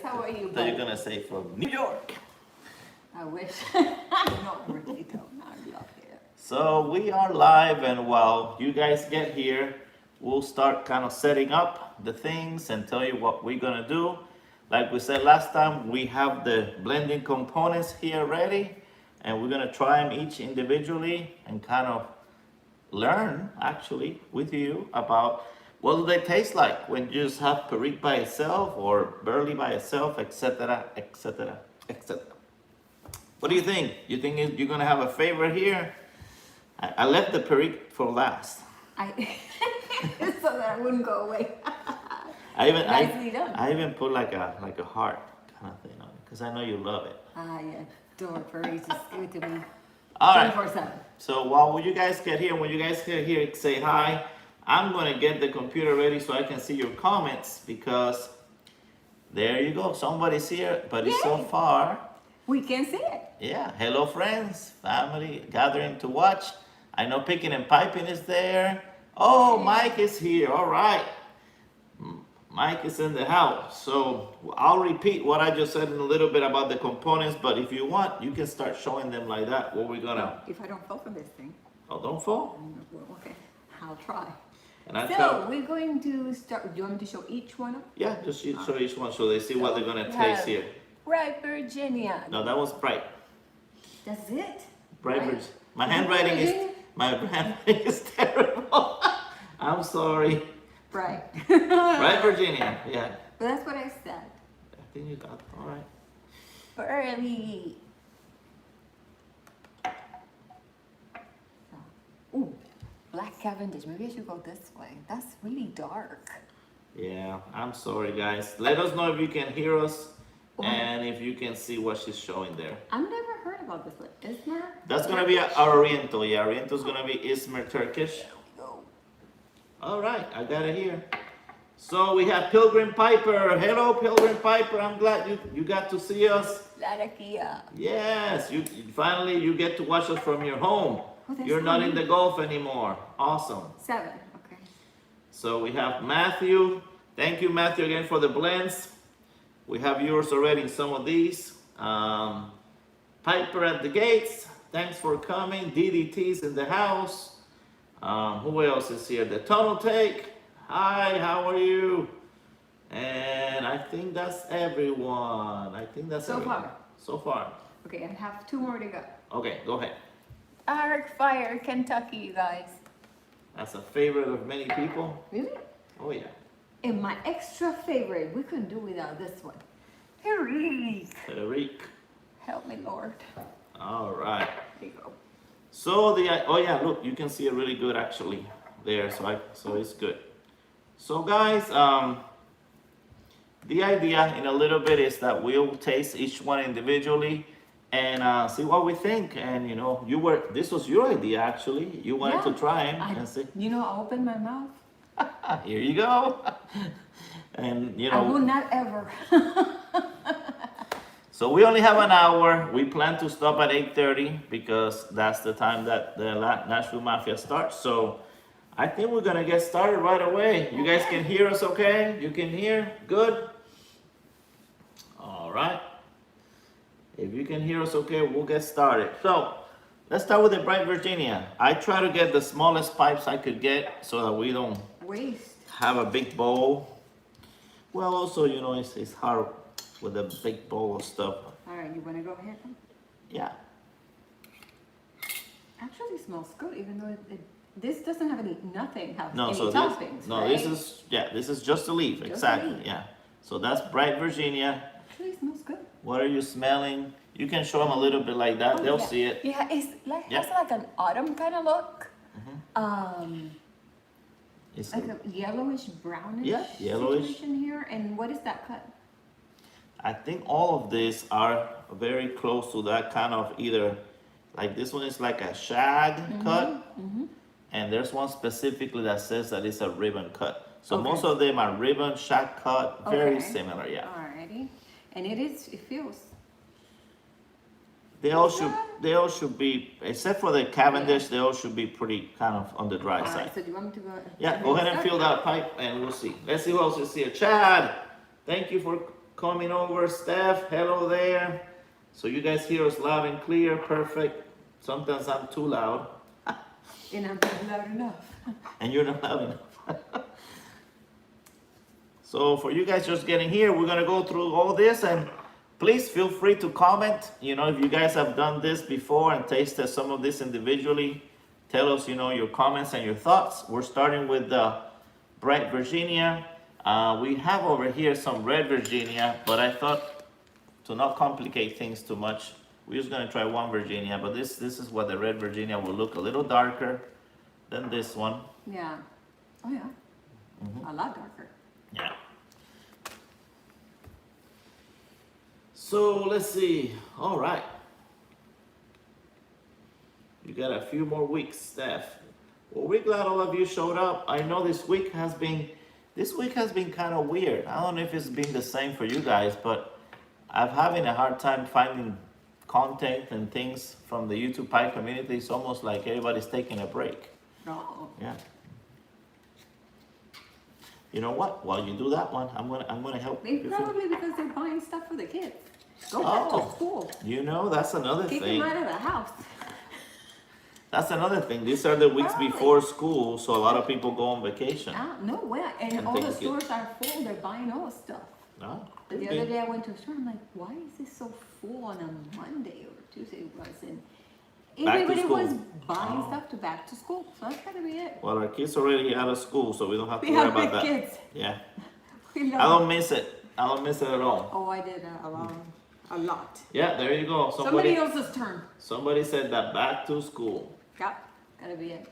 how are you, That buddy? you're gonna say from New York. I wish. Not really, though. I love it. So we are live, and while you guys get here, we'll start kind of setting up the things and tell you what we're gonna do. Like we said last time, we have the blending components here ready, and we're gonna try them each individually and kind of learn actually with you about what do they taste like when you just have Perique by itself or Burley by itself, etc., etc., etc. What do you think? You think you're gonna have a favorite here? I left the Perique for last. So that I wouldn't go away. Nicely done. I even put like a heart kind of thing on it because I know you love it. Yeah. Don't worry, just give it to me. All right. 24/7. So while you guys get here, when you guys get here, say hi. I'm gonna get the computer ready so I can see your comments because there you go. Somebody's here, but it's so Yay. far. We can see it. Yeah. Hello, friends, family gathering to watch. I know Picking and Piping is there. Oh, Mike is here. All right. Mike is in the house. So I'll repeat what I just said in a little bit about the components, but if you want, you can start showing them like that. What we're gonna. If I don't fall from this thing. Oh, don't fall. Well, okay. I'll try. And I So felt. we're going to start. Do you want me to show each one? Yeah, just show each one so they see what they're gonna taste here. Right, Virginia. No, that was bright. That's it. Bright Right. Virginia. My handwriting is terrible. I'm sorry. Right. Bright Virginia. Yeah. But that's what I said. I think you got all right. Burley. Ooh, black cavendish. Maybe I should go this way. That's really dark. Yeah, I'm sorry, guys. Let us know if you can hear us and if you can see what she's showing there. I've never heard about this one. Isn't That's gonna be our Oriental. Yeah, Oriental's gonna be Izmir Turkish. Go. All right, I got it here. So we have Pilgrim Piper. Hello, Pilgrim Piper. I'm glad you got to see us. Latakia. Yes, you finally you get to watch us from your home. Oh, that's You're not so in the Gulf anymore. Awesome. 7. Okay. So we have Matthew. Thank you, Matthew, again for the blends. We have yours already in some of these. Piper at the gates. Thanks for coming. DDT's in the house. Who else is here? The Tunnel Take. Hi, how are you? And I think that's everyone. I think that's So everyone. far. So far. Okay, I have 2 more to go. Okay, go ahead. Arc Fire, Kentucky, you guys. That's a favorite of many people. Really? Oh yeah. And my extra favorite, we couldn't do without this one. Perique. Perique. Help me, Lord. All right. There you go. So oh yeah, look, you can see it really good actually there. So it's good. So guys, the idea in a little bit is that we'll taste each one individually and see what we think. And you know, this was your idea actually. You wanted to try them and see. You know, I opened my mouth. Here you go. And you know, I will not ever. so we only have an hour. We plan to stop at 8:30 because that's the time that the Nashville Mafia starts. So I think we're gonna get started right away. You guys can hear us okay? You can hear? Good? All right. If you can hear us okay, we'll get started. So let's start with the Bright Virginia. I try to get the smallest pipes I could get so that we don't Waste. have a big bowl. Well, also, you know, it's hard with a big bowl of stuff. All right, you want to go ahead? Yeah. Actually, smells good, even though this doesn't have nothing have No, any so toppings, no, right? this is just a leaf. Just a Exactly. leaf. Yeah. So that's Bright Virginia. Actually, it smells good. What are you smelling? You can show them a little bit like that. They'll yeah. see it. Yeah, it's like Yeah. has like an autumn kind of look. It's Like a yellowish, brownish Yeah, yellowish. situation here. And what is that cut? I think all of these are very close to that kind of either, like this one is like a shag cut, and there's one specifically that says that it's a ribbon cut. So Okay. most of them are ribbon, shag cut, very Okay. similar, yeah. Alrighty. And it feels. They all should be, except for the cavendish, they all should be pretty kind of on the dry All side. right, so do you want me to go? Yeah, go ahead and fill that pipe and we'll see. Let's see who else is here. Chad, thank you for coming over. Steph, hello there. So you guys hear us loud and clear, perfect. Sometimes I'm too loud. And I'm not loud enough. And you're not loud enough. So for you guys just getting here, we're gonna go through all this, and please feel free to comment. You know, if you guys have done this before and tasted some of this individually, tell us, you know, your comments and your thoughts. We're starting with the bright Virginia. We have over here some red Virginia, but I thought to not complicate things too much, we're just gonna try one Virginia, but this is what the red Virginia will look, a little darker than this one. Yeah. Oh yeah. A lot darker. Yeah. So let's see. All right. You got a few more weeks, Steph. Well, we're glad all of you showed up. I know this week has been kind of weird. I don't know if it's been the same for you guys, but I'm having a hard time finding content and things from the YouTube Pie community. It's almost like everybody's taking a break. Oh. Yeah. You know what? While you do that one, I'm gonna help. Maybe probably because they're buying stuff for the kids. Go back to school. You know, that's another Kick thing. them out of the house. That's another thing. These are the weeks before school, so a lot of people go on vacation. No way. And all the stores are full. They're buying all the stuff. No. The other day I went to a store. I'm like, why is this so full on a Monday or Tuesday? It was, and everybody was buying stuff to back to school. So that's gotta be it. Well, our kids already out of school, so we don't have to We worry have about big that. kids. Yeah. We I love don't miss it. I don't miss it at all. Oh, I did a lot. Yeah, there you go. Somebody else's turn. Somebody said that back to school. Yeah, gotta be it.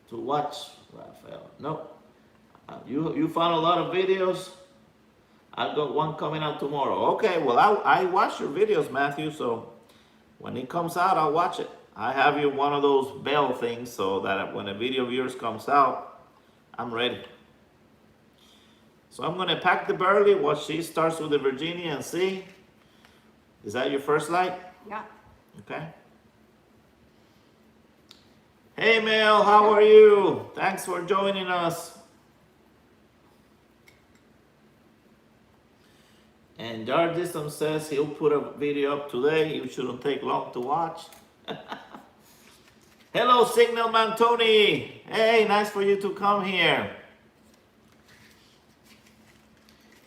To watch, Raphael. No. You found a lot of videos. I've got one coming out tomorrow. Okay, well, I watch your videos, Matthew, so when it comes out, I'll watch it. I have you one of those bell things so that when a video of yours comes out, I'm ready. So I'm gonna pack the Burley while she starts with the Virginia and see. Is that your first light? Yeah. Okay. Hey Mel, how are you? Thanks for joining us. And Jardism says he'll put a video up today. It shouldn't take long to watch. Hello, Signal Man Tony. Hey, nice for you to come here.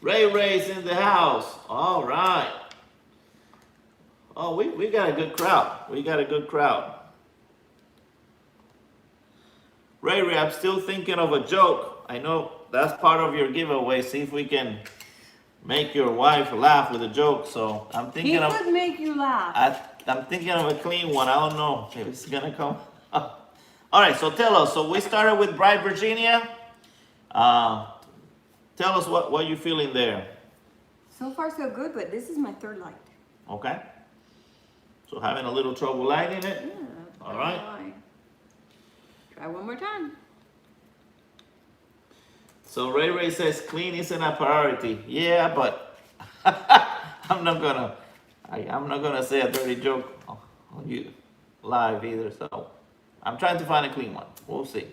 Ray's in the house. All right. Oh, we got a good crowd. We got a good crowd. Ray, I'm still thinking of a joke. I know that's part of your giveaway. See if we can make your wife laugh with a joke. So I'm thinking He could make you laugh. I'm thinking of a clean one. I don't know if it's gonna come. All right, so tell us. So we started with Bright Virginia. Tell us what you're feeling there. So far so good, but this is my third light. Okay. So having a little trouble lighting it. Yeah. All right. Try one more time. So Ray says clean isn't a priority. Yeah, but I'm not gonna say a dirty joke on you live either. So I'm trying to find a clean one. We'll see.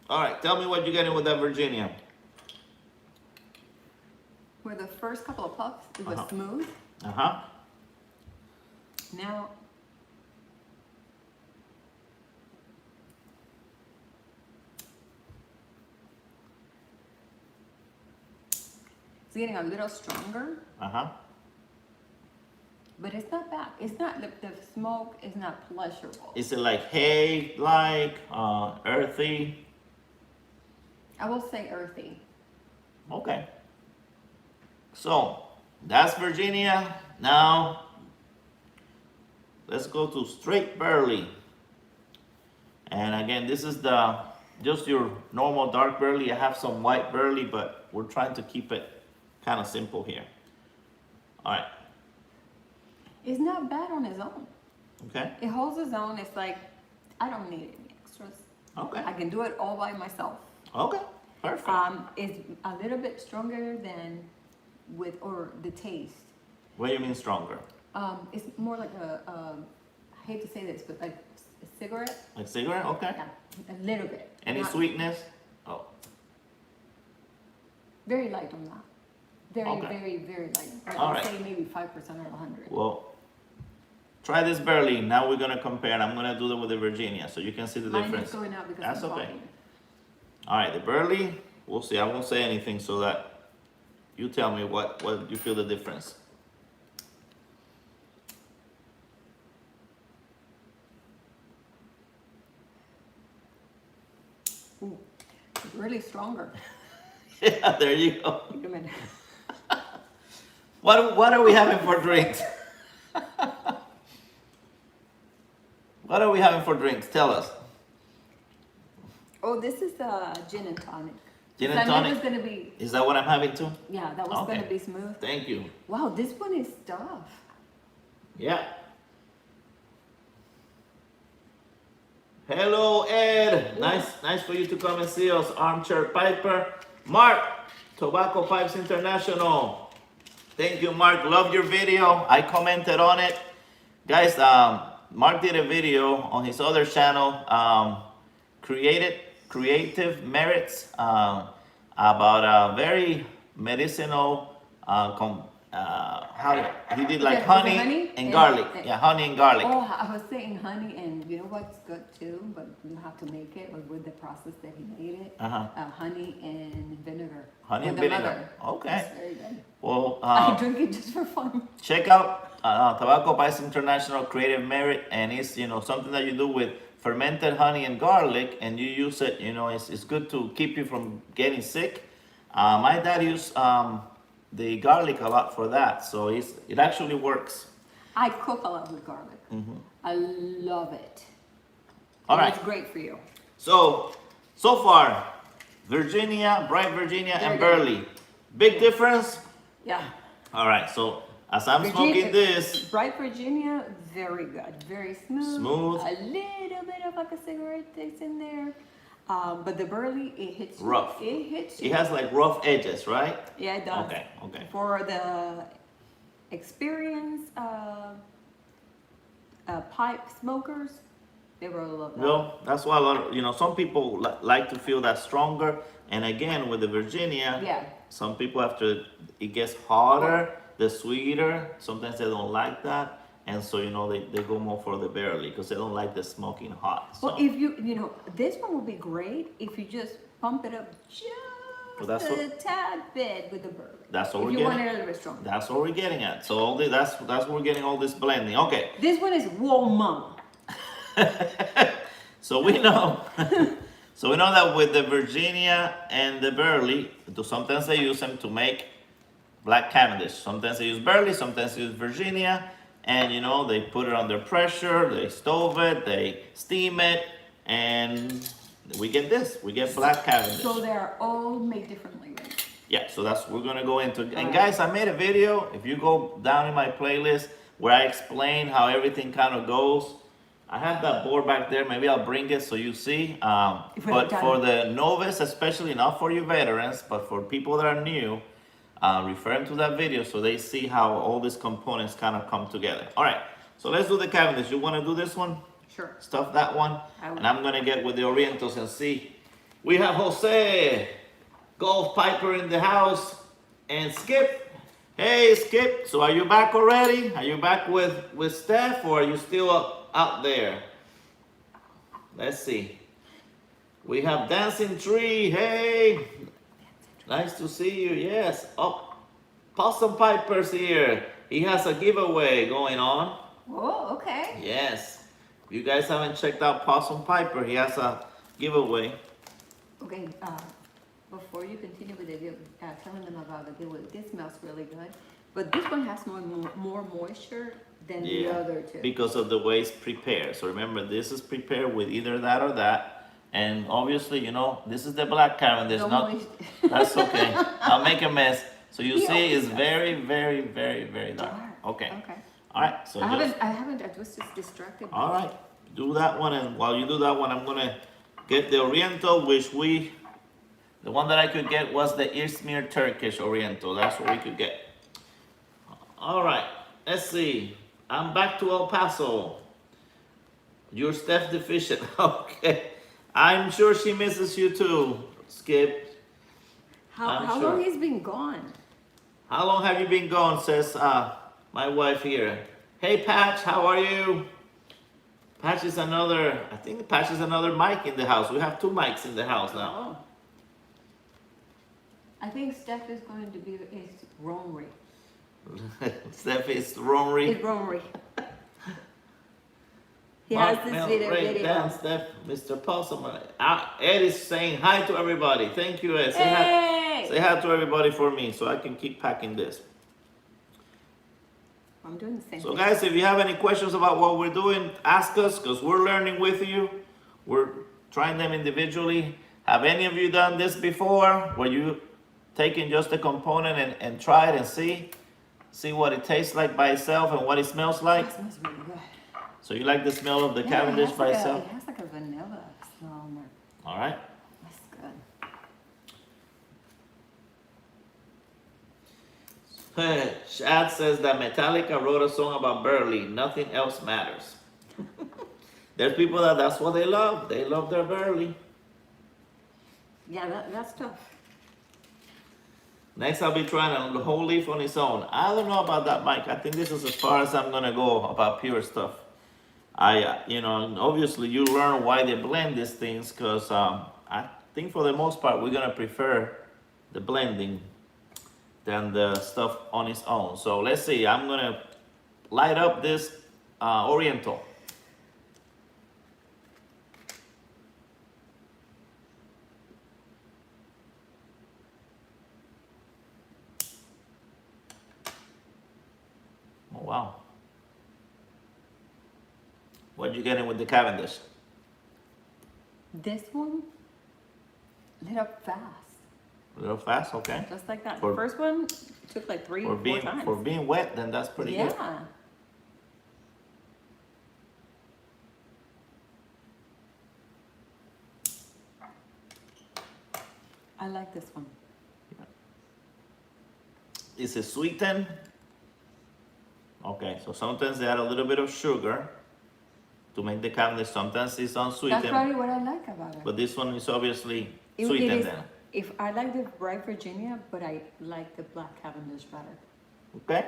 All right, tell me what you're getting with that Virginia. For the first couple of puffs, it was smooth. Uh-huh. Now, it's getting a little stronger. Uh-huh. But it's not bad. It's not, the smoke is not pleasurable. Is it like hay, like earthy? I will say earthy. Okay. So that's Virginia. Now let's go to straight Burley. And again, this is just your normal dark Burley. I have some white Burley, but we're trying to keep it kind of simple here. All right. It's not bad on its own. Okay. It holds its own. It's like, I don't need any extras. Okay. I can do it all by myself. Okay. Perfect. It's a little bit stronger than the taste. What do you mean stronger? It's more like I hate to say this, but like a cigarette. Like cigarette? Okay. Yeah, a little bit. Any Not- sweetness? Oh, Very light on that. Very, Okay. very, very light. I All would right. say maybe 5% of 100. well, try this Burley. Now we're gonna compare, and I'm gonna do that with the Virginia, so you can see the Mine difference. is going out because That's I'm okay. talking. All right, the Burley, we'll see. I won't say anything so that you tell me what you feel the difference. Ooh, it's really stronger. Yeah, there you go. Wait a minute. What are we having for drinks? What are we having for drinks? Tell us. Oh, this is gin and tonic. Gin So and I know tonic? it's gonna be, Is that what I'm having too? yeah, that was Okay. gonna be smooth. Thank you. Wow, this one is tough. Yeah. Hello, Ed. Nice for you to come and see us. Armchair Piper. Mark, Tobacco Pipes International. Thank you, Mark. Love your video. I commented on it. Guys, Mark did a video on his other channel, Creative Merits, about very medicinal, how he did like Okay, honey, honey and and- garlic. Yeah, honey and garlic. Oh, I was saying honey, and you know what's good too, but you have to make it, or with the process that he made it. Uh-huh. Honey and vinegar. Honey with and the vinegar. mother. Okay. It's very good. Well, I drink it just for fun. check out Tobacco Pipes International Creative Merit, and it's something that you do with fermented honey and garlic, and you use it. It's good to keep you from getting sick. My dad used the garlic a lot for that, so it actually works. I cook a lot with garlic. I love it. All And right. It's great for you. So far, Virginia, Bright Virginia, and Very good. Burley. Big difference. Yeah. All right. So as I'm Virginia- smoking this, Bright Virginia, very good. Very smooth. Smooth. A little bit of like a cigarette taste in there. But the Burley, it hits you. Rough. It hits you. it has like rough edges, right? Yeah, it does. Okay. For the experienced pipe smokers, they will love that. Well, that's why a lot of, some people like to feel that stronger. And again, with the Virginia, Yeah. some people after it gets hotter, the sweeter, sometimes they don't like that. And so, they go more for the Burley because they don't like the smoking hot. So Well, if this one will be great if you just pump it up just Well, that's a what- tad bit with the Burley. that's what we're If you want it getting. a little bit stronger. That's what we're getting at. So that's where we're getting all this blending. Okay. This one is warm. So we know, that with the Virginia and the Burley, sometimes they use them to make black cavendish. Sometimes they use Burley, sometimes they use Virginia, and they put it under pressure, they stove it, they steam it, and we get this. We get black cavendish. So they're all made differently. Yeah, so that's what we're gonna go into. And guys, I made a video. If you go down in my playlist where I explain how everything kind of goes, I have that board back there. Maybe I'll bring it so you see. But for the novice, especially not for you veterans, but for people that are new, refer them to that video so they see how all these components kind of come together. All right, so let's do the cavendish. You want to do this one? Sure. Stuff that one, I will. and I'm gonna get with the Orientals and see. We have Jose, Golf Piper in the house, and Skip. Hey, Skip. So are you back already? Are you back with Steph, or are you still out there? Let's see. We have Dancing Tree. Hey, nice to see you. Yes. Oh, Possum Piper's here. He has a giveaway going on. Oh, okay. Yes. If you guys haven't checked out Possum Piper, he has a giveaway. Okay, before you continue with the telling them about the giveaway, this smells really good. But this one has more moisture than the other two. Because of the way it's prepared. So remember, this is prepared with either that or that. And obviously, this is the black cavendish. That's okay. I'll make a mess. So you see, it's very, very, very, very dark. Okay. All right. So I haven't. I was just distracted. All right. Do that one, and while you do that one, I'm gonna get the Oriental, the one that I could get was the Izmir Turkish Oriental. That's what we could get. All right, let's see. I'm back to El Paso. You're Steph deficient. Okay. I'm sure she misses you too, Skip. How long he's been gone? How long have you been gone, says my wife here. Hey, Patch, how are you? Patch is another, I think Patch is another mic in the house. We have 2 mics in the house now. Oh. I think Steph is going to be his Romery. Steph is Romery. His Romery. He has this video. Dan, Steph, Mr. Possum. Ed is saying hi to everybody. Thank you, Ed. Say hi to everybody for me so I can keep packing this. I'm doing the same So thing. guys, if you have any questions about what we're doing, ask us because we're learning with you. We're trying them individually. Have any of you done this before where you taking just a component and try it and see what it tastes like by itself and what it smells like? It smells really good. So you like the smell of the cavendish by itself? It has like a vanilla smell in there. All right. That's good. Chad says that Metallica wrote a song about Burley. Nothing else matters. There's people that's what they love. They love their Burley. Yeah, that's tough. Next, I'll be trying a whole leaf on its own. I don't know about that, Mike. I think this is as far as I'm gonna go about pure stuff. Obviously you learn why they blend these things because I think for the most part we're gonna prefer the blending than the stuff on its own. So let's see. I'm gonna light up this Oriental. Oh, wow. What you getting with the Cavendish? This one lit up fast. A little fast, okay. Just like that. The first one took like 3 or 4 times. For being wet, then that's pretty good. Yeah. I like this one. Is it sweetened? Okay, so sometimes they add a little bit of sugar to make the Cavendish. Sometimes it's unsweetened. That's probably what I like about it. But this one is obviously sweetened then. If I like the bright Virginia, but I like the black Cavendish better. Okay.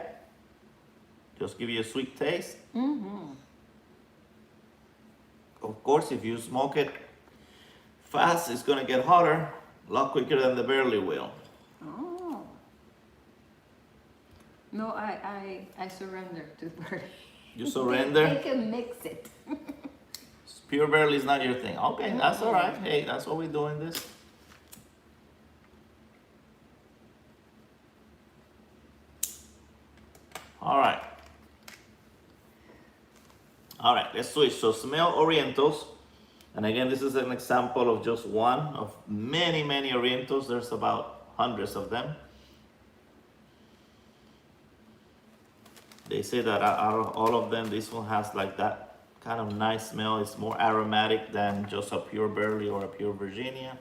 Just give you a sweet taste. Mm-hmm. Of course, if you smoke it fast, it's gonna get hotter a lot quicker than the Burley will. Oh. No, I surrender to Burley. You surrender? They can mix it. Pure Burley is not your thing. Okay, that's all right. Hey, that's what we're doing this. All right. All right, let's switch. So smell Orientals. And again, this is an example of just one of many, many Orientals. There's about hundreds of them. They say that out of all of them, this one has like that kind of nice smell. It's more aromatic than just a pure Burley or a pure Virginia.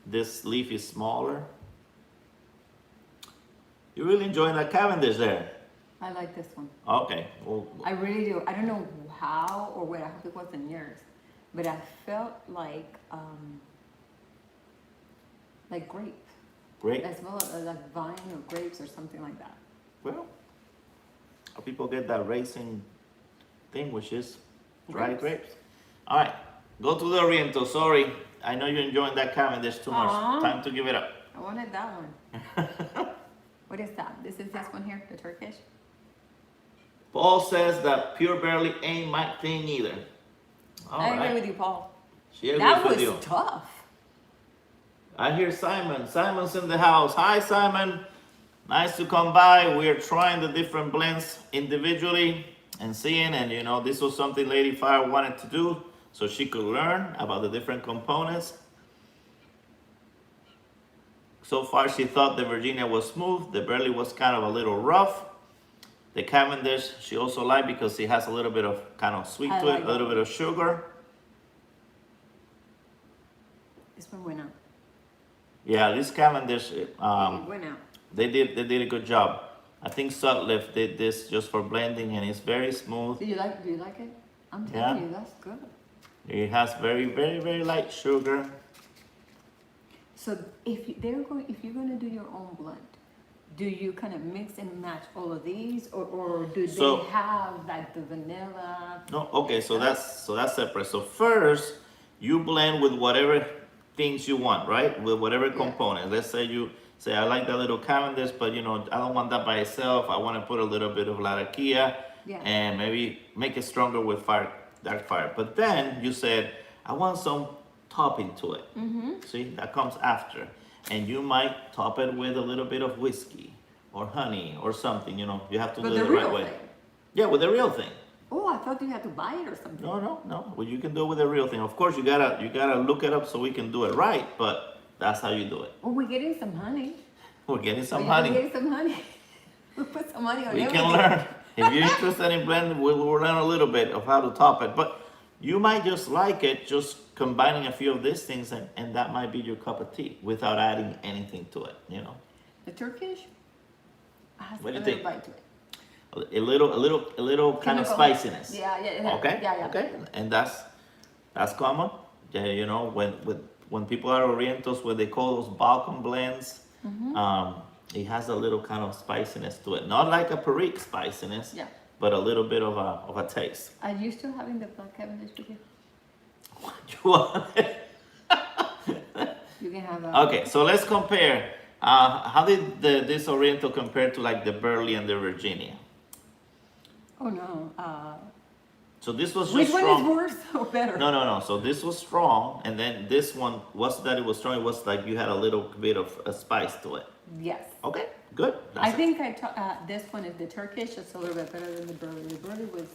This leaf is smaller. You're really enjoying that Cavendish there. I like this one. Okay. Well, I really do. I don't know how or what. I hope it wasn't yours, but I felt like grape. great. As well as like vine or grapes or something like that. Well, people get that racing thing, which is dried grapes. All right, go to the Oriental. Sorry, I know you're enjoying that Cavendish too much. Time to give it up. I wanted that one. What is that? This is this one here, the Turkish? Paul says that pure Burley ain't my thing either. All I right. agree with you, Paul. She agrees That with was you. tough. I hear Simon. Simon's in the house. Hi, Simon. Nice to come by. We're trying the different blends individually and seeing, and this was something Lady Fire wanted to do so she could learn about the different components. So far, she thought the Virginia was smooth. The Burley was kind of a little rough. The Cavendish, she also liked because it has a little bit of kind of sweet to it, a little bit of sugar. This one went out. Yeah, this Cavendish, It went out. they did a good job. I think Sutliff did this just for blending, and it's very smooth. Do you like it? I'm Yeah. telling you, that's good. It has very, very, very light sugar. So if you're gonna do your own blend, do you kind of mix and match all of these, or do So- they have like the vanilla? No, okay, so that's separate. So first, you blend with whatever things you want, right? With whatever Yeah. component. Let's say you say, I like that little cavendish, but you know, I don't want that by itself. I want to put a little bit of Latakia, Yeah. and maybe make it stronger with dark fire. But then you said, I want some topping to it. See, that comes after. And you might top it with a little bit of whiskey or honey or something, you know. You have to But do it the the right real way. thing. Yeah, with the real thing. Oh, I thought you had to buy it or something. No. Well, you can do it with the real thing. Of course, you gotta look it up so we can do it right, but that's how you do it. Oh, we're getting some honey. We're getting some We're honey. getting some honey. We put some honey on We everything. can learn. If you're interested in blending, we'll learn a little bit of how to top it. But you might just like it, just combining a few of these things, and that might be your cup of tea without adding anything to it, you know. The Turkish has What do a you little think? bite to it. A little kind of Chemical. spiciness. Yeah. Okay. Yeah. Okay. And that's common. Yeah, you know, when people are Orientals, what they call those Balkan blends, it has a little kind of spiciness to it. Not like a Perique spiciness, Yeah. but a little bit of a taste. Are you still having the black cavendish with you? You want it? You can have a. Okay, so let's compare. How did this Oriental compare to like the Burley and the Virginia? Oh no. So this was just Which one strong. is worse or better? No. So this was strong, and then this one wasn't that it was strong. It was like you had a little bit of a spice to it. Yes. Okay, good. I That's it. think this one is the Turkish. It's a little bit better than the Burley. The Burley was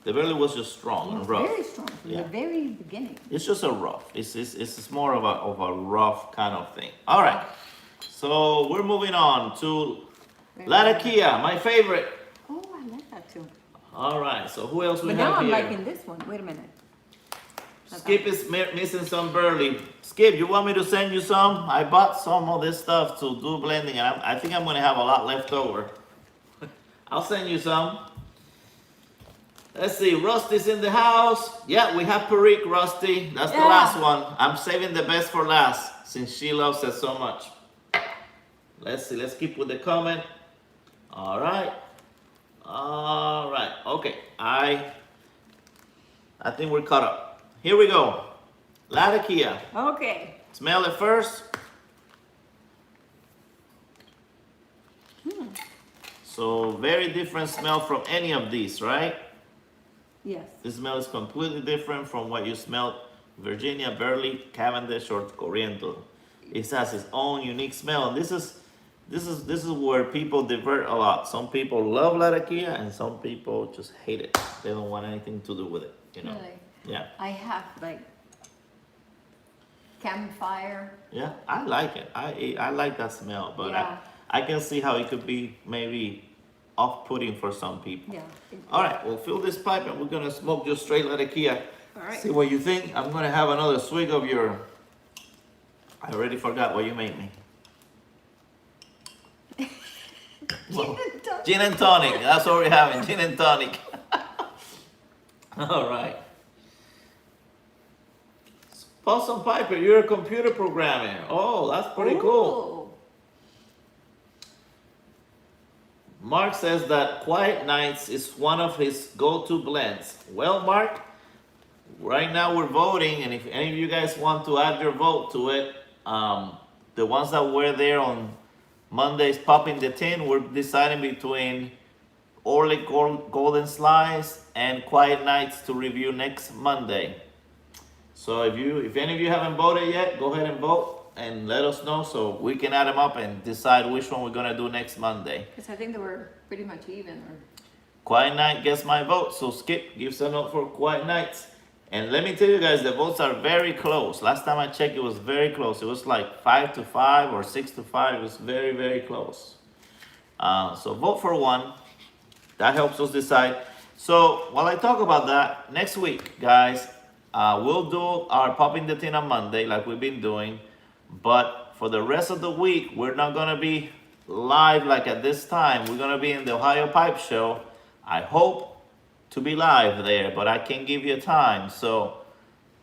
The Burley was just strong and rough. very strong from Yeah. the very beginning. It's just a rough. It's more of a rough kind of thing. All right. So we're moving on to Latakia, my favorite. Oh, I like that too. All right. So who else we But now have I'm here? liking this one. Wait a minute. Skip is missing some Burley. Skip, you want me to send you some? I bought some of this stuff to do blending, and I think I'm gonna have a lot left over. I'll send you some. Let's see, Rusty's in the house. Yeah, we have Perique, Rusty. That's the Yeah. last one. I'm saving the best for last since she loves it so much. Let's see, let's keep with the comment. All right. Okay, I think we're caught up. Here we go. Latakia. Okay. Smell it first. So very different smell from any of these, right? Yes. This smell is completely different from what you smelled Virginia, Burley, Cavendish, or Oriental. It has its own unique smell, and this is where people divert a lot. Some people love Latakia, and some people just hate it. They don't want anything to do with it, you know. Really. Yeah, I have like campfire. yeah, I like it. I like that smell, but Yeah. I can see how it could be maybe off-putting for some people. Yeah. All right, we'll fill this pipe and we're gonna smoke just straight Latakia. All right. See what you think. I'm gonna have another swig of your. I already forgot what you made me. Well, gin and tonic. That's what we're having. Gin and tonic. All right. Possum Piper, you're a computer programmer. Oh, that's pretty cool. Mark says that Quiet Nights is one of his go-to blends. Well, Mark, right now we're voting, and if any of you guys want to add your vote to it, the ones that were there on Monday's Popping the Tin, we're deciding between Orly Golden Slice and Quiet Nights to review next Monday. So if any of you haven't voted yet, go ahead and vote and let us know so we can add them up and decide which one we're gonna do next Monday. Because I think they were pretty much even. Or Quiet Night gets my vote, so Skip gives a note for Quiet Nights. And let me tell you guys, the votes are very close. Last time I checked, it was very close. It was like 5-5 or 6-5. It was very, very close. So vote for one. That helps us decide. So while I talk about that, next week, guys, we'll do our Popping the Tin on Monday like we've been doing. But for the rest of the week, we're not going to be live like at this time. We're gonna be in the Ohio Pipe Show. I hope to be live there, but I can't give you a time. So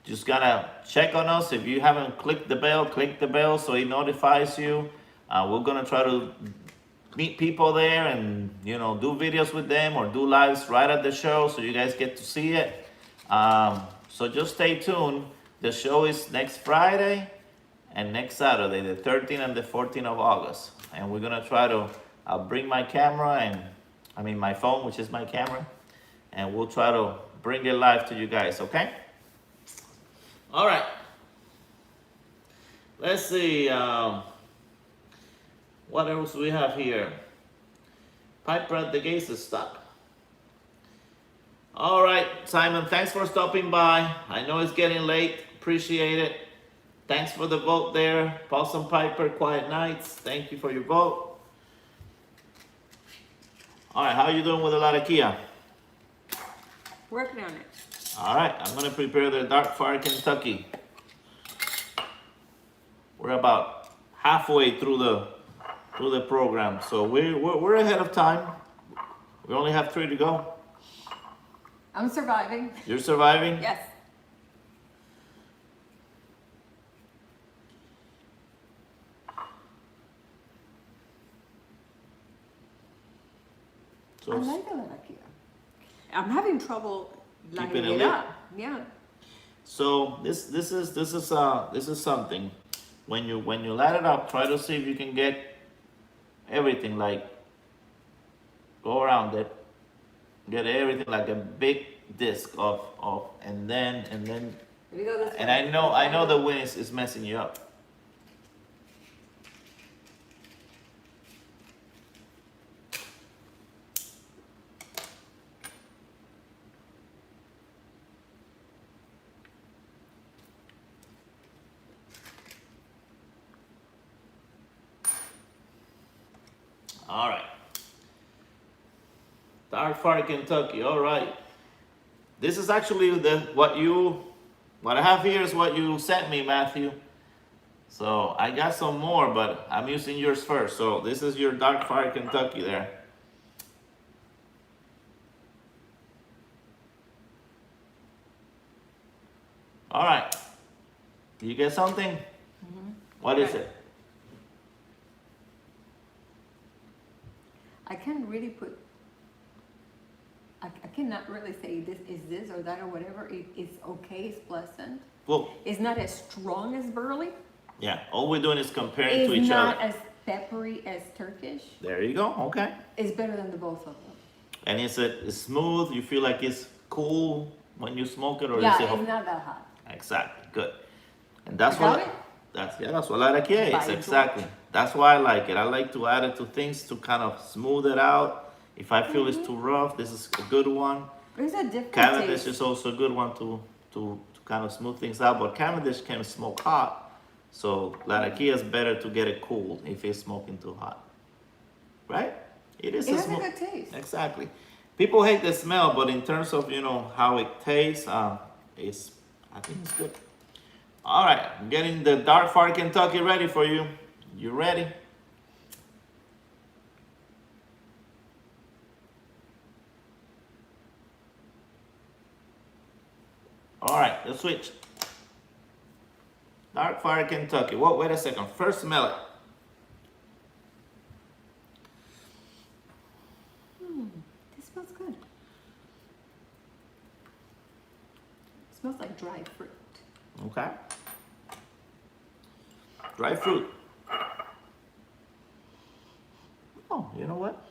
just gotta check on us. If you haven't clicked the bell, click the bell so it notifies you. We're gonna try to meet people there and do videos with them or do lives right at the show so you guys get to see it. So just stay tuned. The show is next Friday and next Saturday, the 13th and the 14th of August. And we're gonna try to, I'll bring my camera and, my phone, which is my camera, and we'll try to bring it live to you guys, okay? All right. Let's see, what else do we have here? Piper at the gates is stuck. All right, Simon, thanks for stopping by. I know it's getting late, appreciate it. Thanks for the vote there. Possum Piper, Quiet Nights, thank you for your vote. All right, how are you doing with the Latakia? Working on it. All right, I'm gonna prepare the Dark Fire Kentucky. We're about halfway through the program, so we're ahead of time. We only have 3 to go. I'm surviving. You're surviving? Yes. So I like the Latakia. I'm having trouble lighting Keeping it it lit. up. Yeah. So this is something. When you light it up, try to see if you can get everything, like go around it, get everything like a big disc of and then We go this and way. I know the wind is messing you up. All right. Dark Fire Kentucky. All right. This is actually what I have here is what you sent me, Matthew. So I got some more, but I'm using yours first. So this is your Dark Fire Kentucky there. All right. Did you get something? Mm-hmm. What is Okay. it? I can't really put. I cannot really say this is this or that or whatever. It's okay. It's pleasant. Well, It's not as strong as Burley. yeah. All we're doing is comparing to It's each not other. as peppery as Turkish. There you go. Okay. It's better than the both of them. And it's smooth. You feel like it's cool when you smoke it, or Yeah, is it? it's not that hot. Exactly. Good. And that's You got what. it? That's what Latakia is. By Exactly. George. That's why I like it. I like to add it to things to kind of smooth it out. If I feel it's too rough, this is a good one. There's a different Cavendish taste. is also a good one to kind of smooth things out. But Cavendish can smoke hot, so Latakia is better to get it cool if it's smoking too hot. Right? It is It a has a smooth. good taste. Exactly. People hate the smell, but in terms of how it tastes, I think it's good. All right, I'm getting the Dark Fire Kentucky ready for you. You ready? All right, let's switch. Dark Fire Kentucky. Whoa, wait a second. First, smell it. This smells good. It smells like dried fruit. Okay. Dry fruit. Oh, you know what?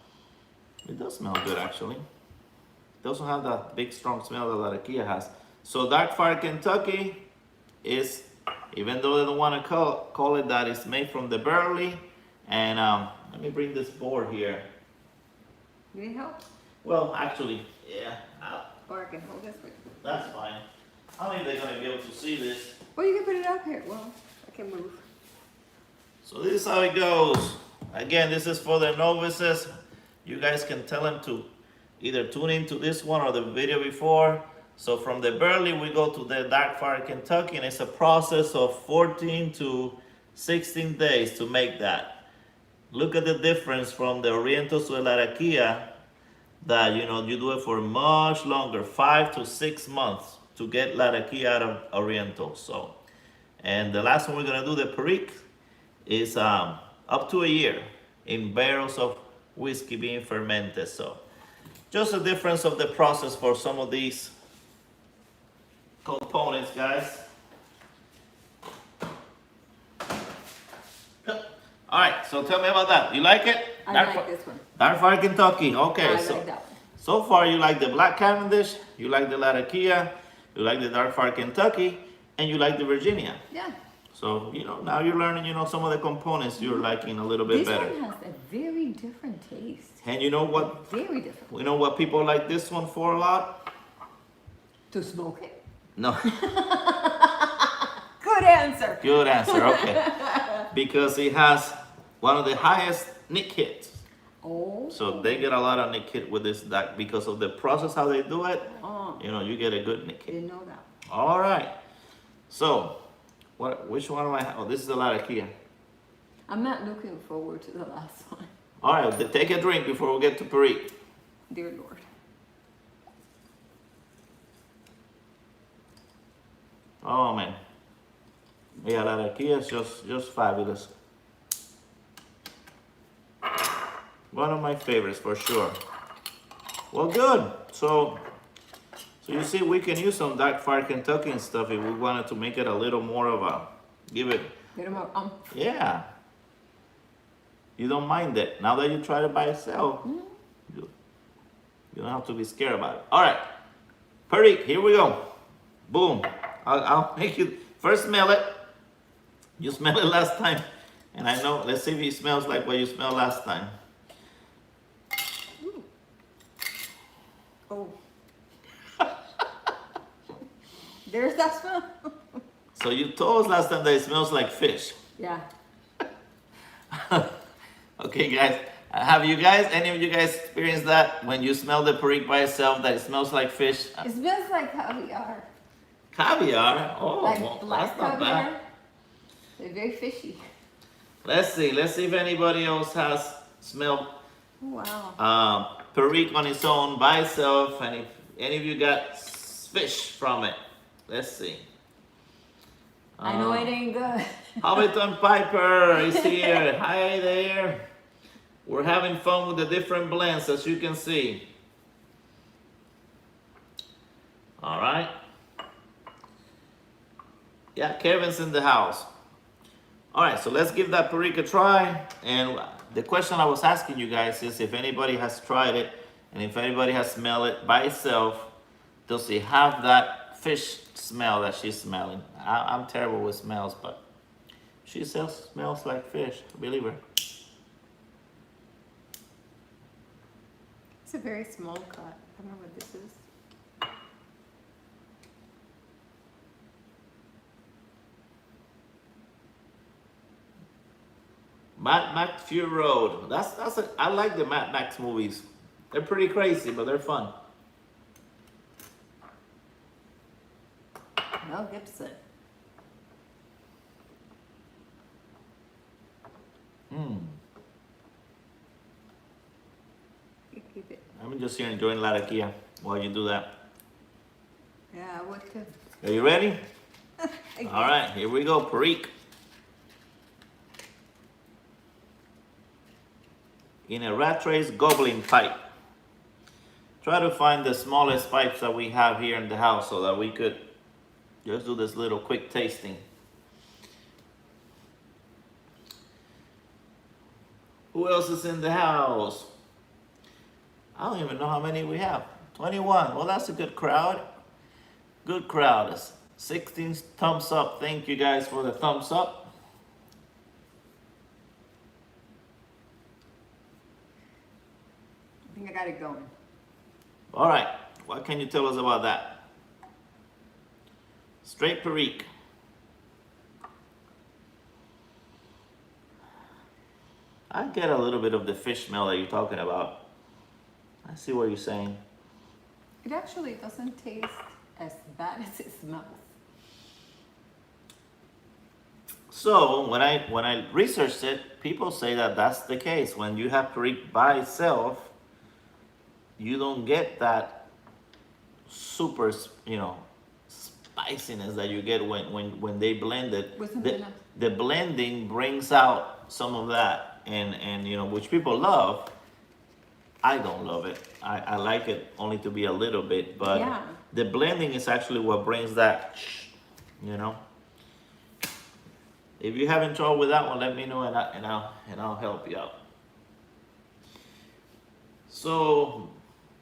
It does smell good, actually. It doesn't have that big, strong smell that Latakia has. So Dark Fire Kentucky is, even though they don't want to call it that, it's made from the Burley. And let me bring this board here. You need help? Well, actually, yeah, Or I can hold this with you. that's fine. I don't think they're going to be able to see this. Well, you can put it up here. Well, I can move. So this is how it goes. Again, this is for the novices. You guys can tell them to either tune into this one or the video before. So from the Burley, we go to the Dark Fire Kentucky, and it's a process of 14 to 16 days to make that. look at the difference from the Orientals to the Latakia, that you know you do it for much longer, 5 to 6 months to get Latakia out of Orientals. So, and the last one we're gonna do, the Perique, is up to a year in barrels of whiskey being fermented. So, just a difference of the process for some of these components, guys. All right, so tell me about that. You like it? I like this one. Dark Fire Kentucky. Okay, I so like that one. so far you like the Black Cavendish, you like the Latakia, you like the Dark Fire Kentucky, and you like the Virginia. Yeah. So you know now you're learning, you know, some of the components you're liking a little bit This better. one has a very different taste. And you know what? Very different. You know what people like this one for a lot? To smoke it? No. Good answer. Good answer. Okay. Because it has one of the highest nick hits. Oh. So they get a lot of nick hit with this, that because of the process how they do it. Oh. You know, you get a good nick hit. Didn't know that. All right. So, which one am I? Oh, this is the Latakia. I'm not looking forward to the last one. All right, take a drink before we get to Perique. Dear Lord. Oh man. Yeah, Latakia is just fabulous. One of my favorites for sure. Well, good. So you see, we can use some Dark Fire Kentucky and stuff if we wanted to make it a little more of a, give it. Get him up. Yeah. You don't mind it. Now that you tried it by yourself, you don't have to be scared about it. All right. Perique, here we go. Boom. I'll make you first smell it. You smelled it last time. And I know, let's see if it smells like what you smelled last time. Ooh. Oh. There's that smell. So you told us last time that it smells like fish. Yeah. Okay, guys. Have you guys, any of you guys experienced that when you smell the Perique by itself, that it smells like fish? It smells like caviar. Caviar? Oh, Like well, black that's not bad. caviar. They're very fishy. Let's see if anybody else has smelled Wow. Perique on its own by itself, and if any of you got fish from it. Let's see. I know it ain't good. Hamilton Piper is here. Hi there. We're having fun with the different blends, as you can see. All right. Yeah, Kevin's in the house. All right, so let's give that Perique a try. And the question I was asking you guys is if anybody has tried it and if anybody has smelled it by itself, does it have that fish smell that she's smelling? I'm terrible with smells, but she says smells like fish. Believe her. It's a very small cut. I don't know what this is. Mad Max Fury Road. I like the Mad Max movies. They're pretty crazy, but they're fun. Mel Gibson. You keep it. I'm just here enjoying Latakia while you do that. Yeah, I would too. Are you ready? I All right, here we go. Perique. In a rat race goblin pipe. Try to find the smallest pipes that we have here in the house so that we could just do this little quick tasting. Who else is in the house? I don't even know how many we have. 21. Well, that's a good crowd. Good crowd. 16 thumbs up. Thank you guys for the thumbs up. I think I got it going. All right. What can you tell us about that? Straight Perique. I get a little bit of the fish smell that you're talking about. I see what you're saying. It actually doesn't taste as bad as it smells. So when I researched it, people say that that's the case. When you have Perique by itself, you don't get that super, spiciness that you get when they blend it. With something else. The blending brings out some of that, and which people love. I don't love it. I like it only to be a little bit, but Yeah. the blending is actually what brings that, If you're having trouble with that one, let me know, and I'll help you out. So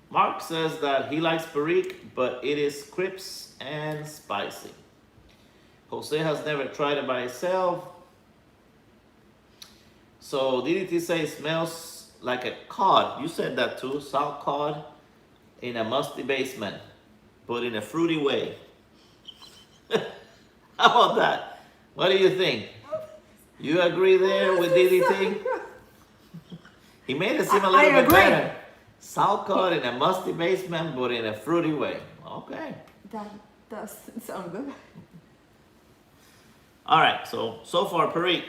Mark says that he likes Perique, but it is crisp and spicy. Jose has never tried it by itself. So DDT says it smells like a cod. You said that too, salt cod in a musty basement, but in a fruity way. How about that? What do you think? You agree there with DDT? He made it seem a little bit better. Salt cod in a musty basement, but in a fruity way. Okay. That does sound good. All right. So far, Perique.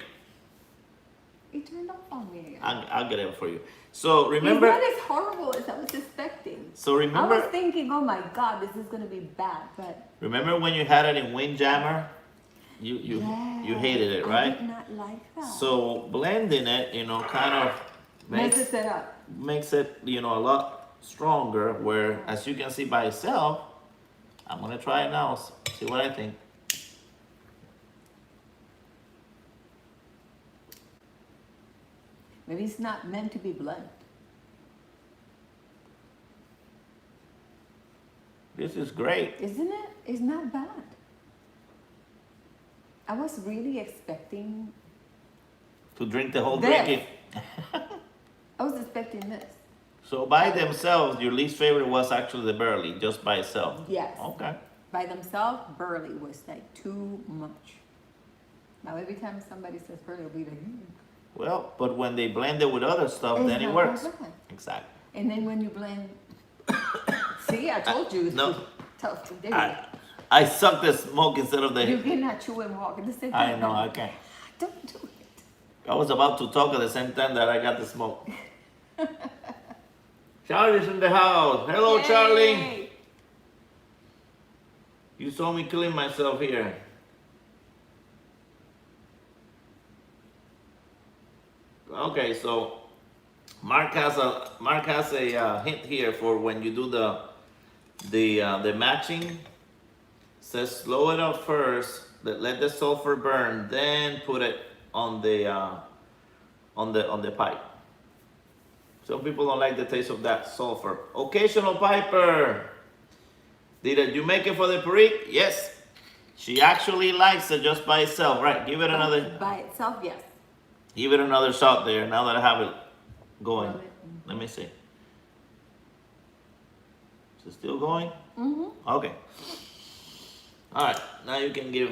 It turned off on me. I'll get it for you. So remember. It's not as horrible as I was expecting. So remember. I was thinking, oh my God, this is gonna be bad, but. Remember when you had it in Windjammer? You hated it, right? I did not like that. So blending it, kind of messes it up. Makes it, a lot stronger. Where, as you can see by itself, I'm gonna try it now. See what I think. Maybe it's not meant to be blunt. This is great. Isn't it? It's not bad. I was really expecting To drink the whole this. drink. I was expecting this. So by themselves, your least favorite was actually the Burley, just by itself. Yes. Okay. By themselves, Burley was like too much. Now every time somebody says Burley, I'll be like, Well, but when they blend it with other stuff, It's then it not works. that bad. Exactly. And then when you blend, see, I told you it's No. tough to do. I suck the smoke instead of You the. cannot chew and walk at the same I time. know, I can't. Don't do it. I was about to talk at the same time that I got the smoke. Charlie's in the house. Hello, Charlie. Yay! You saw me killing myself here. Okay, so Mark has a hint here for when you do the matching. Says slow it up first, let the sulfur burn, then put it on the pipe. Some people don't like the taste of that sulfur. Occasional Piper. Did you make it for the Perique? Yes. She actually likes it just by itself. Right, give it another. By itself, yes. Give it another shot there, now that I have it going. Love it. Let me see. Is it still going? Mm-hmm. Okay. All right, now you can give.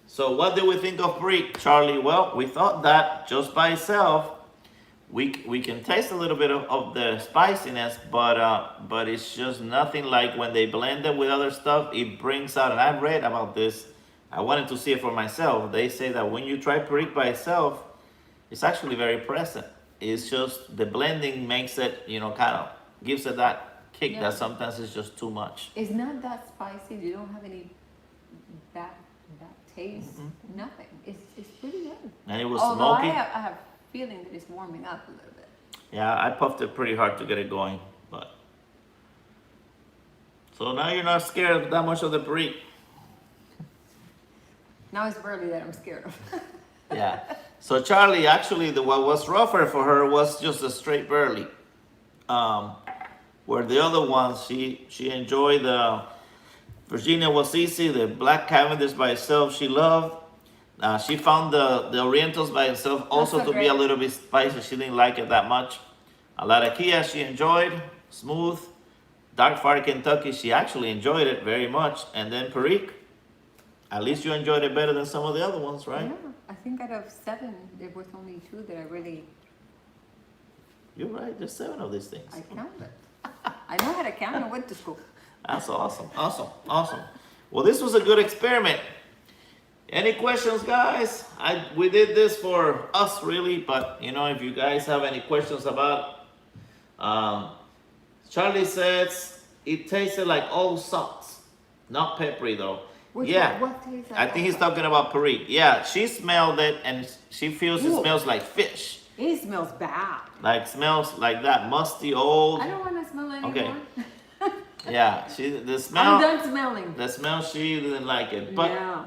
So what did we think of Perique, Charlie? Well, we thought that just by itself, we can taste a little bit of the spiciness, but it's just nothing like when they blend it with other stuff. It brings out, and I've read about this. I wanted to see it for myself. They say that when you try Perique by itself, it's actually very present. It's just the blending makes it, kind of gives it that kick that sometimes it's just too much. It's not that spicy. You don't have any bad taste. Nothing. It's pretty good. And it was Although smoky. I have a feeling that it's warming up a little bit. Yeah, I puffed it pretty hard to get it going, but. So now you're not scared that much of the Perique. Now it's Burley that I'm scared of. Yeah. So Charlie, actually, what was rougher for her was just a straight Burley. Where the other ones, she enjoyed the Virginia was easy. The black cavendish by itself, she loved. She found the Orientals by itself also so to be a little bit spicy. She didn't like it that much. Latakia, she enjoyed. Smooth. Dark Fire Kentucky, she actually enjoyed it very much. And then Perique, at least you enjoyed it better than some of the other ones, right? Yeah, I think out of 7, there was only 2 that I really, You're right, there's 7 of these things. I counted. I know how to count. I went to school. That's awesome, awesome, awesome. Well, this was a good experiment. Any questions, guys? We did this for us, really, but you know, if you guys have any questions about, Charlie says it tasted like old socks, not peppery though. Yeah, what tastes like I think he's old socks? talking about Perique. Yeah, she smelled it and she feels it Ooh. smells like fish. It smells bad. Like smells like that musty old. I don't want to smell anymore. Okay. Yeah, the smell. I'm done smelling. The smell, she didn't like it, but Yeah.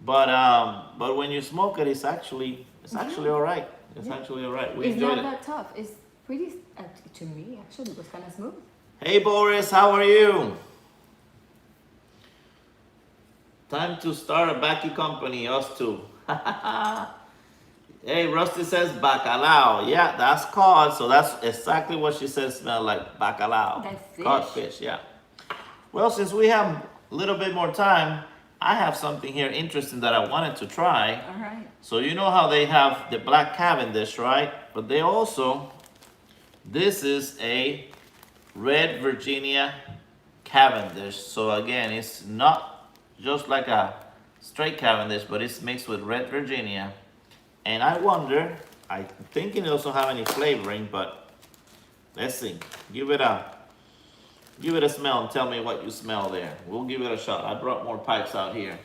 but when you smoke it, it's actually all right. It's actually all right. We It's enjoyed not it. that tough. It's pretty, to me, actually, it was kind of smooth. Hey Boris, how are you? Time to start a backy company, us two. Hey, Rusty says bacalao. Yeah, that's cod. So that's exactly what she says smell like, bacalao. That's fish. Codfish, yeah. Well, since we have a little bit more time, I have something here interesting that I wanted to try. All right. So you know how they have the black cavendish, right? But they also, this is a red Virginia cavendish. So again, it's not just like a straight cavendish, but it's mixed with red Virginia. And I wonder, I'm thinking it doesn't have any flavoring, but let's see. Give it a smell and tell me what you smell there. We'll give it a shot. I brought more pipes out here.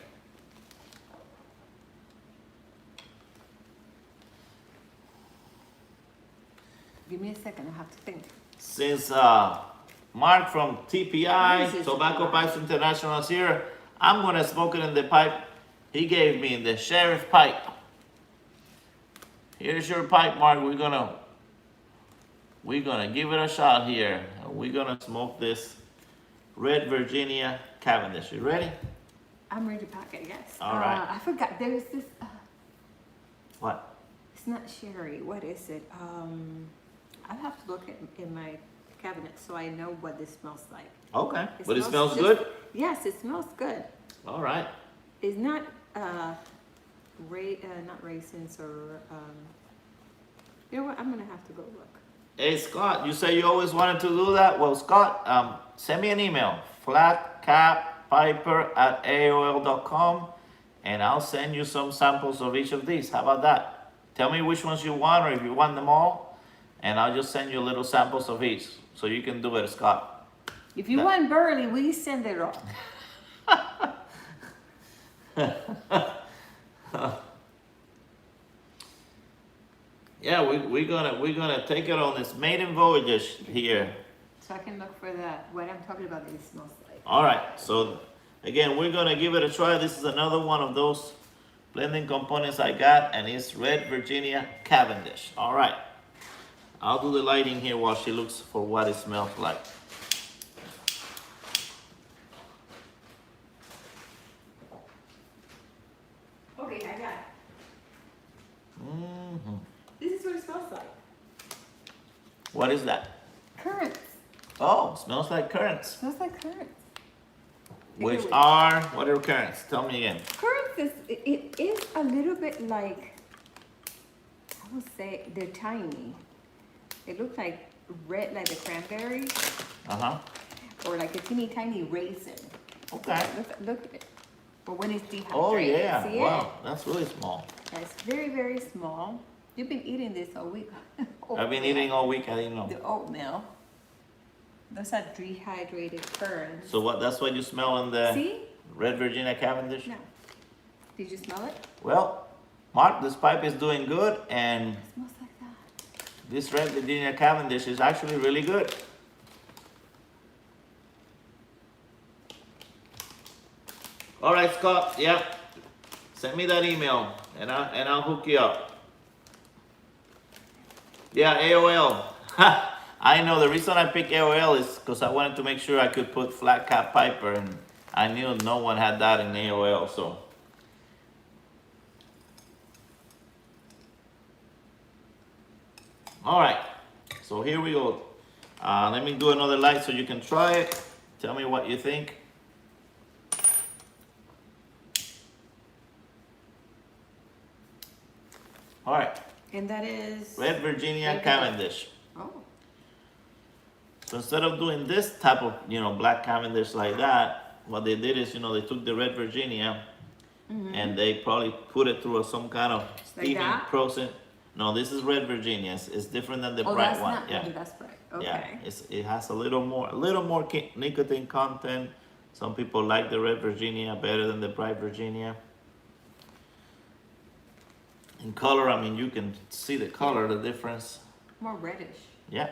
Give me a second. I have to think. Since Mark from TPI, Tobacco Pipes International is here, I'm gonna smoke it in the pipe he gave me, the sheriff pipe. Here's your pipe, Mark. We're gonna give it a shot here. We're gonna smoke this red Virginia Cavendish. You ready? I'm ready to pack it, yes. All right. I forgot. There's this. What? It's not sherry. What is it? I'll have to look in my cabinet so I know what this smells like. Okay. It But it smells smells good? Yes, it smells good. All right. It's not not raisins or you know what? I'm gonna have to go look. Hey Scott, you say you always wanted to do that? Well, Scott, send me an email, flatcappiper@aol.com, and I'll send you some samples of each of these. How about that? Tell me which ones you want, or if you want them all, and I'll just send you little samples of each, so you can do it, Scott. If you want Burley, we send it all. Yeah, we're gonna take it on this maiden voyage here. So I can look for what I'm talking about that it smells like. All right, so again, we're gonna give it a try. This is another one of those blending components I got, and it's red Virginia Cavendish. All right, I'll do the lighting here while she looks for what it smells like. Okay, I got it. Mm-hmm. This is what it smells like. What is that? Currants. Oh, smells like currants. Smells like currants. Which are, what are currants? Tell me again. Currants it is a little bit like, I would say they're tiny. They look like red, like the cranberry, Uh-huh. or like a teeny tiny raisin. Okay. Look at it. Or when it's dehydrated. Oh yeah, See wow, that's really small. it? It's very, very small. You've been eating this all week. I've been eating all week, I didn't know. The oatmeal. Those are dehydrated currants. So what, that's what you smell in the See? red Virginia Cavendish? No. Did you smell it? Well, Mark, this pipe is doing good, and It smells like that. this red Virginia Cavendish is actually really good. All right, Scott, yeah, send me that email, and I'll hook you up. Yeah, AOL. I know the reason I picked AOL is because I wanted to make sure I could put flat cap Piper, and I knew no one had that in AOL, so. All right, so here we go. Let me do another light so you can try it. Tell me what you think. All right. And that is? Red Virginia Cavendish. Oh. So instead of doing this type of, black Cavendish like that, what they did is, they took the red Virginia and they probably put it through some kind of Like steaming that? process. No, this is red Virginia. It's different than the Oh, bright that's one. not, Yeah. that's bright, Yeah, okay. it has a little more nicotine content. Some people like the red Virginia better than the bright Virginia. In color, I mean, you can see the color, the difference. More reddish. Yeah.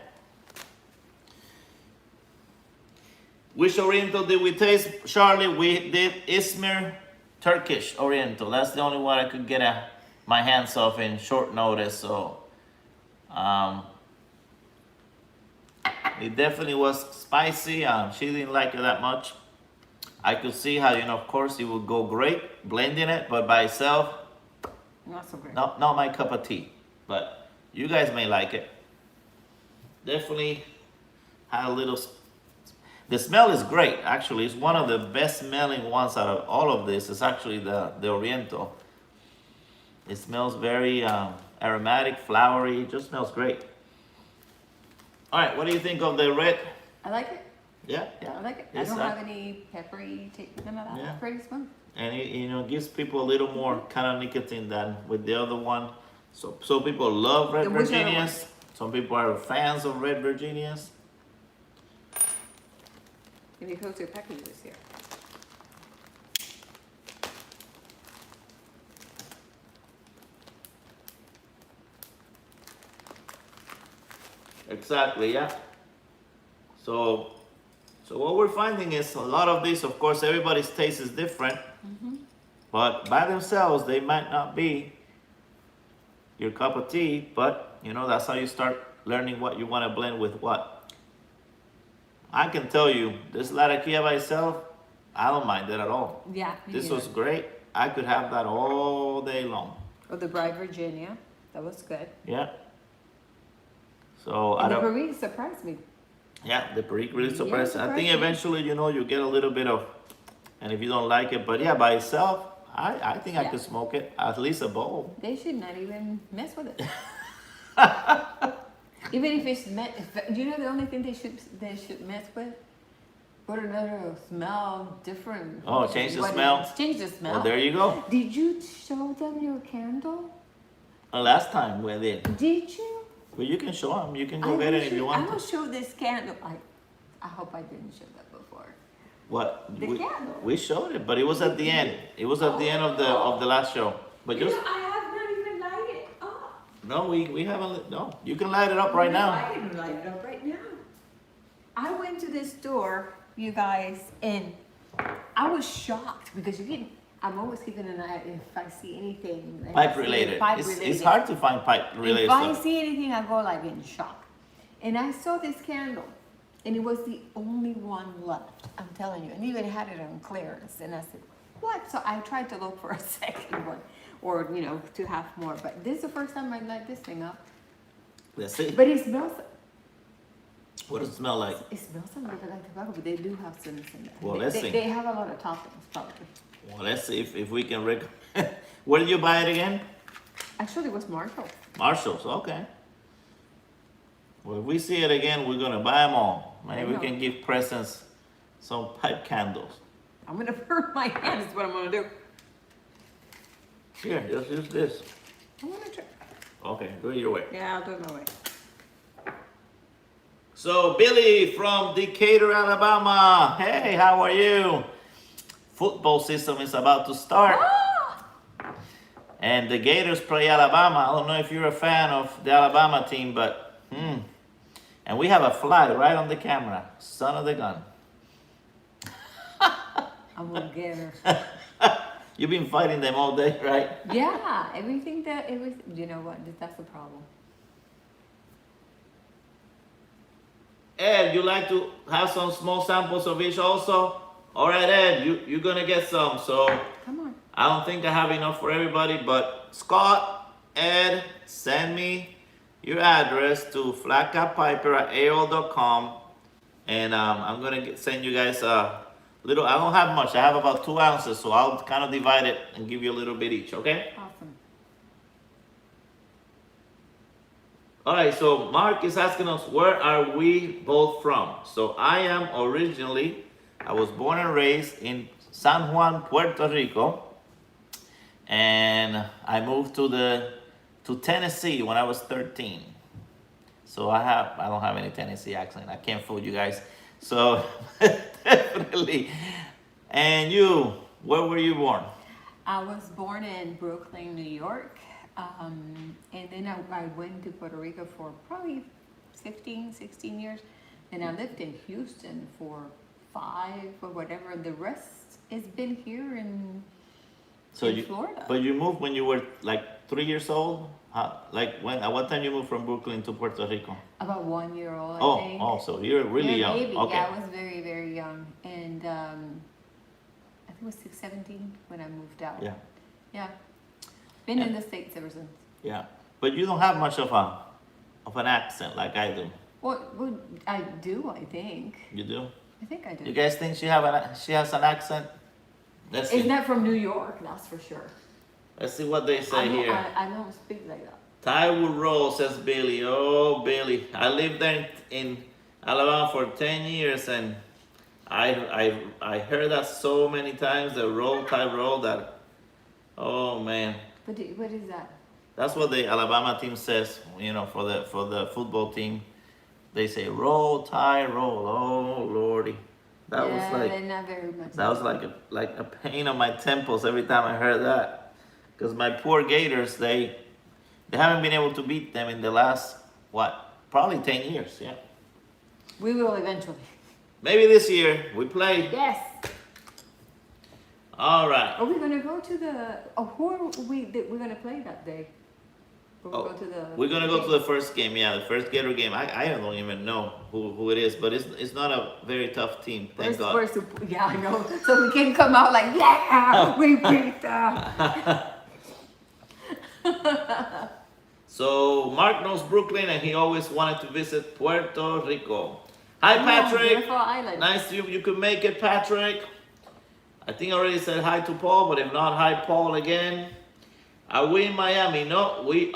Which Oriental did we taste, Charlie? We did Izmir Turkish Oriental. That's the only one I could get my hands off in short notice. So, it definitely was spicy. She didn't like it that much. I could see how, of course, it would go great blending it, but by itself, Not so great. not my cup of tea. But you guys may like it. Definitely had a little. The smell is great. Actually, it's one of the best smelling ones out of all of this. It's actually the Oriental. It smells very aromatic, flowery. It just smells great. All right, what do you think of the red? I like it. Yeah. I like it. I It's, don't have any peppery taste, none of that. Yeah. Pretty smooth. And it gives people a little more kind of nicotine than with the other one. So people love red And which other Virginias. Some people are fans of red Virginias. Let me go to the packages here. Exactly, yeah. So what we're finding is a lot of these, of course, everybody's taste is different, but by themselves, they might not be your cup of tea, but that's how you start learning what you want to blend with what. I can tell you, this Latakia by itself, I don't mind it at all. Yeah. This was great. I could have that all day long. Oh, the bright Virginia. That was good. Yeah. So I And the don't. Perique surprised me. Yeah, the Perique really surprised. I think surprised me. eventually, you get a little bit of, and if you don't like it, but yeah, by itself, I think I Yeah. could smoke it, at least a bowl. They should not even mess with it. Even if it's the only thing they should mess with? Put another smell different. Oh, change the What smell? is- Change the smell. Well, there you go. Did you show them your candle? Last time we did. Did you? Well, you can show them. You can go get it if you I want will to. show this candle. I hope I didn't show that before. What? The candle. We showed it, but it was at the end. It was at the end of the last show. But just I have not even lighted it up. no, we haven't. No, you can light it up right now. I didn't light it up right now. I went to this store, you guys, and I was shocked because I'm always keeping an eye if I see anything. if I Pipe see related. pipe It's related. hard to find pipe related If I stuff. see anything, I go like in shock. And I saw this candle, and it was the only one left. I'm telling you, and even had it on clearance. And I said, "What?" So I tried to look for a second one, or to have more. But this is the first time I light this thing up. Let's see. But it smells. What does it smell like? It smells a little bit like tobacco, but they do have some in there. Well, they, let's they, see. They have a lot of toppings, probably. Well, let's see if we can Where did you buy it again? Actually, it was Marshall. Marshall's, okay. Well, if we see it again, we're gonna buy them all. Maybe we know. can give presents some pipe candles. I'm gonna burn my hand. Is what I'm gonna do. Here, just use this. I'm gonna try. Okay, do it your way. Yeah, I'll do it my way. So, Billy from Decatur, Alabama. Hey, how are you? Football season is about to start. And the Gators play Alabama. I don't know if you're a fan of the Alabama team, but and we have a flag right on the camera. Son of the gun. I'm gonna get her. You've been fighting them all day, right? Yeah, everything that it was. You know what? That's the problem. Ed, you like to have some small samples of each also? All right, Ed, you're gonna get some. So Come on. I don't think I have enough for everybody, but Scott, Ed, send me your address to flatcatpiper@aol.com, and I'm gonna send you guys a little. I don't have much. I have about 2 ounces, so I'll kind of divide it and give you a little bit each. Okay? Awesome. All right. So Mark is asking us, where are we both from? So I was born and raised in San Juan, Puerto Rico. and I moved to Tennessee when I was 13. So I don't have any Tennessee accent. I can't fool you guys. So definitely. And you, where were you born? I was born in Brooklyn, New York, and then I went to Puerto Rico for probably 15, 16 years. And I lived in Houston for 5 or whatever. The rest has been here in Florida. But you moved when you were like 3 years old? Like when? At what time you moved from Brooklyn to Puerto Rico? About 1 year old, I Oh, think. oh, so you're really Yeah, young. maybe. Okay. Yeah, I was very, very young. And I think it was 17 when I moved out. Yeah, Yeah. Been in Yeah. the States ever since. yeah. But you don't have much of an accent like I do. Well, I do, I think. You do? I think I do. You guys think she has an accent? Let's see. It's not from New York, that's for sure. Let's see what they say here. I don't speak like that. Thai would roll, says Billy. Oh, Billy. I lived there in Alabama for 10 years, and I heard that so many times, the roll, Thai roll, that, oh man. What is that? That's what the Alabama team says, you know, for the football team. They say roll, Thai roll. Oh, Lordy. That was like, they're not very much. that was like a pain on my temples every time I heard that. Because my poor Gators, they haven't been able to beat them in the last, what, probably 10 years, yeah. We will eventually. Maybe this year we play. Yes. All right. Are we gonna go to the? Oh, who are we're gonna play that day? Or we'll Oh, go to the. we're gonna go to the first game, yeah, the first Gator game. I don't even know who it is, but it's not a very tough team, thank God. Yeah, I know. So we can come out like, yeah, we beat them. So Mark knows Brooklyn, and he always wanted to visit Puerto Rico. Hi, Patrick. Beautiful island. Nice you could make it, Patrick. I think I already said hi to Paul, but if not, hi, Paul, again. Are we in Miami? No, we're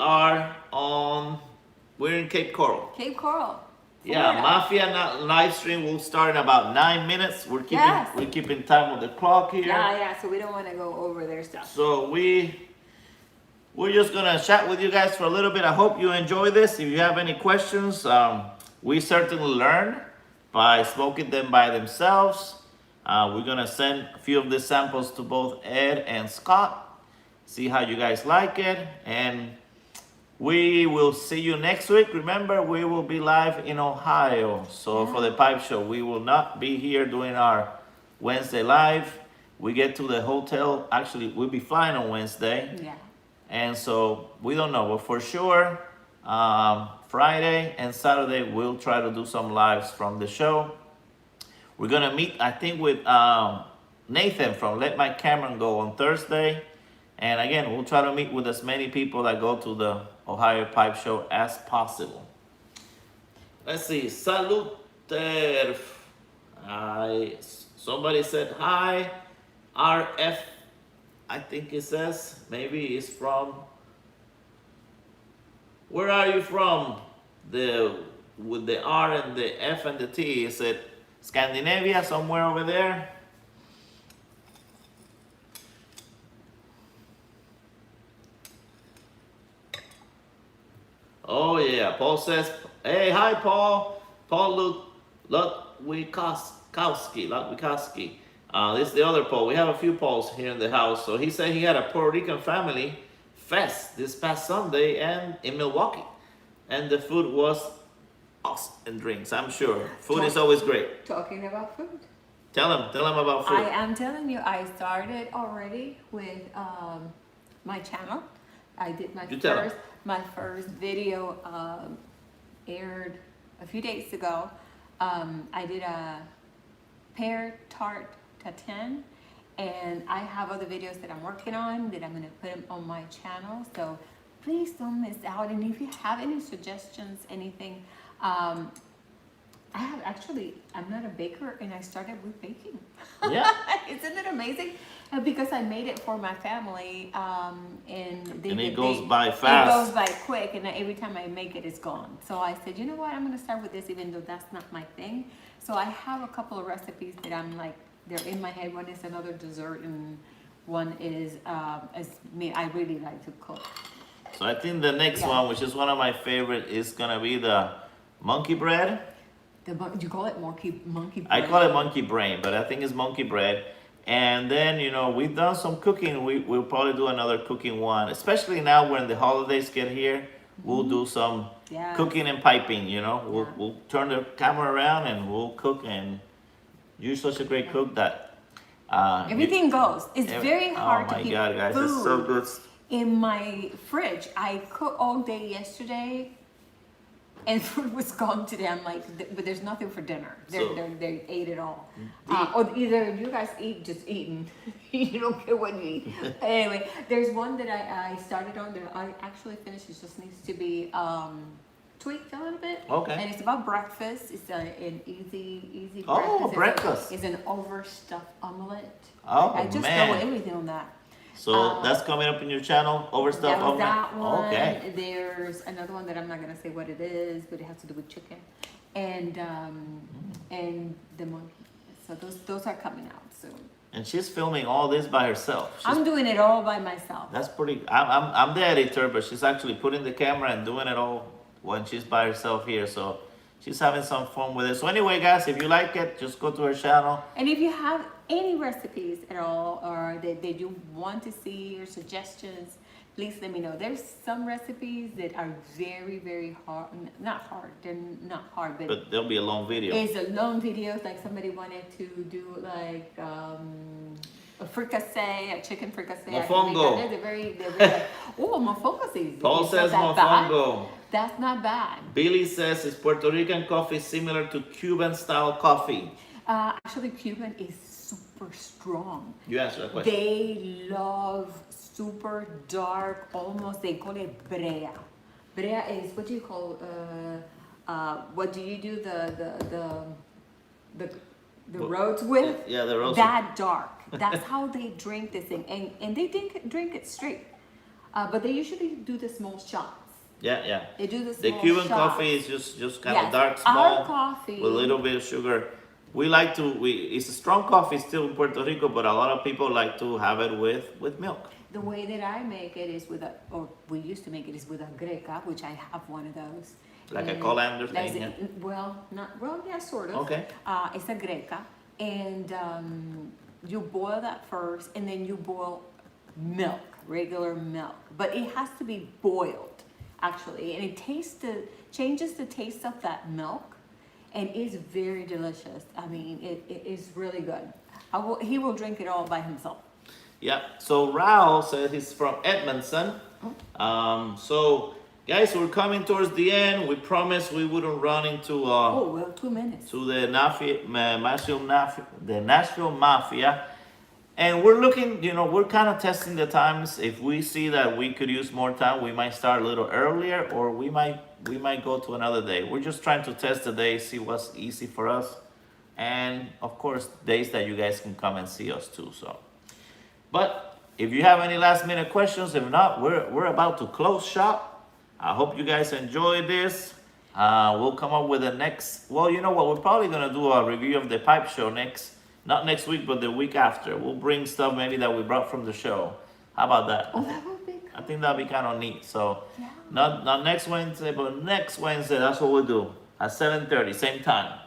in Cape Coral. Cape Coral. Yeah, Florida. Mafia live stream will start in about 9 minutes. We're keeping time with the clock here. Yeah, so we don't want to go over their stuff. So we're just gonna chat with you guys for a little bit. I hope you enjoy this. If you have any questions, we certainly learn by smoking them by themselves. We're gonna send a few of the samples to both Ed and Scott. See how you guys like it, and we will see you next week. Remember, we will be live in Ohio. So for the pipe show, we will not be here doing our Wednesday live. We get to the hotel. Actually, we'll be flying on Wednesday. Yeah. And so we don't know, but for sure, Friday and Saturday, we'll try to do some lives from the show. We're gonna meet, I think, with Nathan from Let My Cameron Go on Thursday. And again, we'll try to meet with as many people that go to the Ohio Pipe Show as possible. Let's see, Saluter. Somebody said hi. RF, I think it says. Maybe it's from. Where are you from? With the R and the F and the T. Is it Scandinavia, somewhere over there? Oh yeah, Paul says, hey, hi Paul. Paul Ludwikowski. This is the other Paul. We have a few Pauls here in the house. So he said he had a Puerto Rican family fest this past Sunday and in Milwaukee. And the food was awesome, and drinks, I'm sure. Food is always great. Talking about food. Tell him about food. I am telling you, I started already with my channel. I did my first video aired a few days ago. I did a pear tart tatin, and I have other videos that I'm working on that I'm going to put them on my channel. So please don't miss out. And if you have any suggestions, anything, I'm not a baker, and I started with baking. Yeah. Isn't it amazing? Because I made it for my family, and it goes by fast. It goes by quick, and every time I make it, it's gone. So I said, you know what? I'm going to start with this, even though that's not my thing. So I have a couple of recipes that I'm like, they're in my head. One is another dessert, and one is me. I really like to cook. So I think the next Yeah. one, which is one of my favorite, is gonna be the monkey bread. You call it monkey I bread? call it monkey brain, but I think it's monkey bread. And then, you know, we've done some cooking. We'll probably do another cooking one, especially now when the holidays get here. We'll do some Yes. cooking and piping, you know. Yeah. We'll turn the camera around and we'll cook. And you're such a great cook that Everything goes. It's very hard to Oh my keep God, guys, food it's so good. in my fridge. I cooked all day yesterday, and food was gone today. I'm like, but there's nothing for dinner. So- They ate it all. Or either you guys eat, just eating. You don't care what you eat. Anyway, there's one that I started on that I actually finished. It just needs to be tweaked a little bit. Okay. And it's about breakfast. It's an easy Oh, breakfast. breakfast. It's an overstuffed omelet. Oh, I just man. throw everything on that. So that's coming up in your channel, overstuffed That was omelet? that one. Okay. There's another one that I'm not gonna say what it is, but it has to do with chicken, and the monkey. So those are coming out soon. And she's filming all this by herself. I'm doing it all by myself. That's pretty. I'm the editor, but she's actually putting the camera and doing it all when she's by herself here. So she's having some fun with it. So anyway, guys, if you like it, just go to her channel. And if you have any recipes at all, or that you want to see, or suggestions, please let me know. There's some recipes that are very, very hard. Not hard. They're not hard, But there'll be a long video. it's a long video. Like somebody wanted to do like a fricassee, a chicken fricassee. Mofongo. They're very like, oh, mofongo's easy. Paul It's not says that bad. mofongo. That's not bad. Billy says, is Puerto Rican coffee similar to Cuban style coffee? Actually, Cuban is super strong. You answer that question. They love super dark, almost, they call it brea. Brea is, what do you call, what do you do the roads with? Yeah, the roast. That dark. That's how they drink this thing. And they drink it straight. But they usually do the small shots. Yeah. They do the The small Cuban shots. coffee is just kind Yes, of dark, our small, coffee- with a little bit of sugar. We like to, it's a strong coffee still in Puerto Rico, but a lot of people like to have it with milk. The way that I make it is with or we used to make it is with a greca, which I have one of those. Like a And colander that's thing, it. Well, yeah, sort of. Okay. It's a greca, and you boil that first, and then you boil milk, regular milk, but it has to be boiled, actually, and it changes the taste of that milk, and it's very delicious. I mean, it is really good. He will drink it all by himself. Yeah, so Raul says he's from Edmondson. So guys, we're coming towards the end. We promised we wouldn't run into Well, 2 minutes. to the Nashville Mafia. And we're looking, you know, we're kind of testing the times. If we see that we could use more time, we might start a little earlier, or we might go to another day. We're just trying to test the day, see what's easy for us. And of course, days that you guys can come and see us too. So, but if you have any last minute questions, if not, we're about to close shop. I hope you guys enjoyed this. We'll come up with the next, well, you know what, we're probably gonna do a review of the pipe show not next week, but the week after. We'll bring stuff maybe that we brought from the show. How about that? Oh, that would be I think that'd be kind of neat. So, Yeah. not next Wednesday, but next Wednesday, that's what we'll do at 7:30, same time.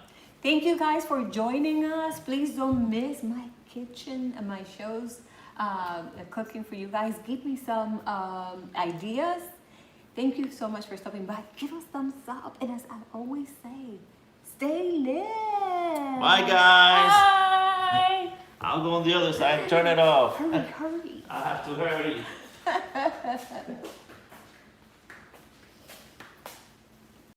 Thank you guys for joining us. Please don't miss my kitchen and my shows, cooking for you guys. Give me some ideas. Thank you so much for stopping by. Give us thumbs up. And as I always say, stay lit. Bye, guys. Bye. I'll go on the other side, turn it off. Hurry, hurry. I have to hurry.